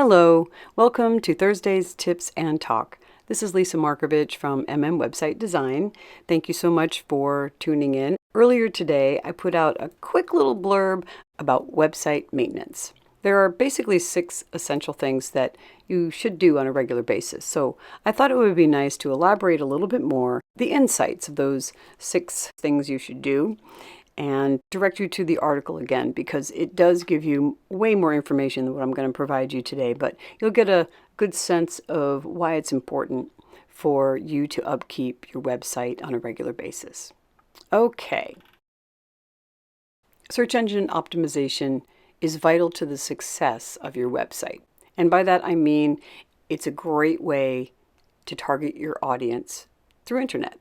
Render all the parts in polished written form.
Hello, welcome to Thursday's Tips and Talk. This is Lisa Markovich from Website Design. Thank you so much for tuning in. Earlier today, I put out a quick little blurb about website maintenance. There are basically 6 essential things that you should do on a regular basis. So I thought it would be nice to elaborate a little bit more the insights of those 6 things you should do and direct you to the article again, because it does give you way more information than what I'm going to provide you today, but you'll get a good sense of why it's important for you to upkeep your website on a regular basis. Okay. Search engine optimization is vital to the success of your website. And by that I mean it's a great way to target your audience through internet.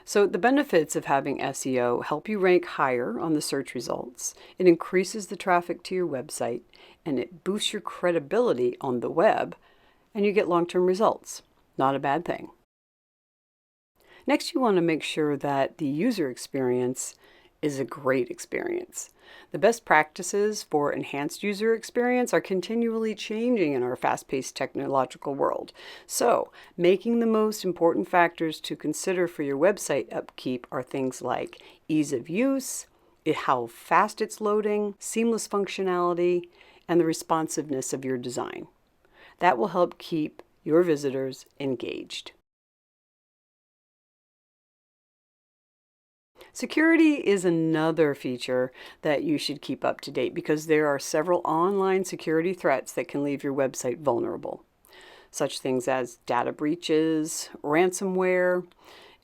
So the benefits of having SEO help you rank higher on the search results. It increases the traffic to your website, and it boosts your credibility on the web, and you get long-term results. Not a bad thing. Next, you want to make sure that the user experience is a great experience. The best practices for enhanced user experience are continually changing in our fast-paced technological world. So, making the most important factors to consider for your website upkeep are things like ease of use, how fast it's loading, seamless functionality, and the responsiveness of your design. That will help keep your visitors engaged. Security is another feature that you should keep up to date because there are several online security threats that can leave your website vulnerable. Such things as data breaches, ransomware.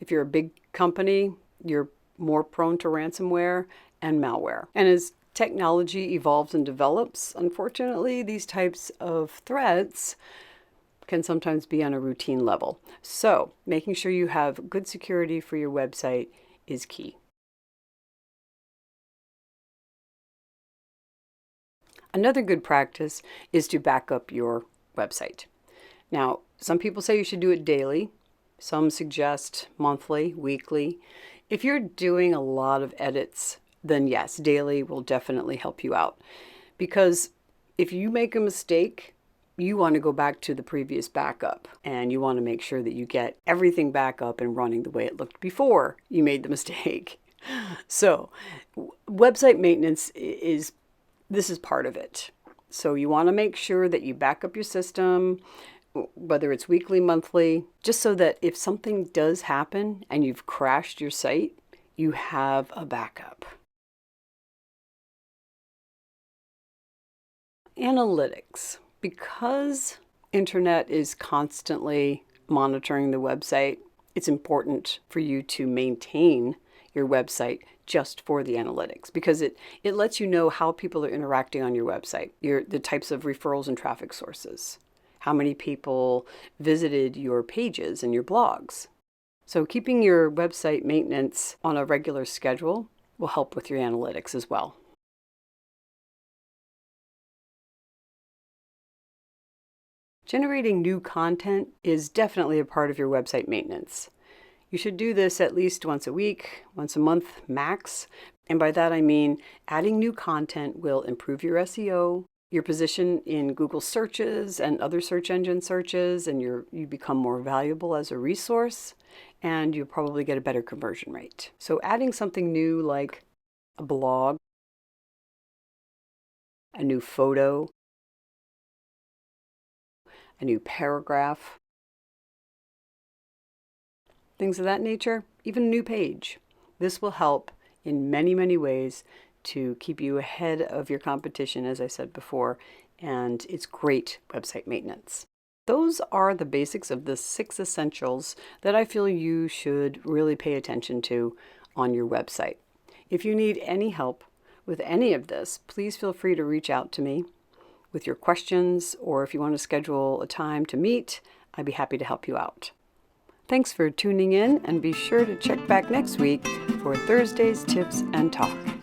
If you're a big company, you're more prone to ransomware and malware. And as technology evolves and develops, unfortunately, these types of threats can sometimes be on a routine level. So, making sure you have good security for your website is key. Another good practice is to back up your website. Now, some people say you should do it daily. Some suggest monthly, weekly. If you're doing a lot of edits, then yes, daily will definitely help you out. Because if you make a mistake, you want to go back to the previous backup, and you want to make sure that you get everything back up and running the way it looked before you made the mistake. So website maintenance is part of it. So you want to make sure that you back up your system, whether it's weekly, monthly, just so that if something does happen and you've crashed your site, you have a backup. Analytics. Because internet is constantly monitoring the website, it's important for you to maintain your website just for the analytics, because it lets you know how people are interacting on your website, the types of referrals and traffic sources, how many people visited your pages and your blogs. So keeping your website maintenance on a regular schedule will help with your analytics as well. Generating new content is definitely a part of your website maintenance. You should do this at least once a week, once a month max. And by that I mean adding new content will improve your SEO, your position in Google searches and other search engine searches, and you become more valuable as a resource, and you'll probably get a better conversion rate. So adding something new like a blog, a new photo, a new paragraph, things of that nature, even a new page. This will help in many, many ways to keep you ahead of your competition, as I said before, and it's great website maintenance. Those are the basics of the 6 essentials that I feel you should really pay attention to on your website. If you need any help with any of this, please feel free to reach out to me with your questions, or if you want to schedule a time to meet, I'd be happy to help you out. Thanks for tuning in, and be sure to check back next week for Thursday's Tips and Talk.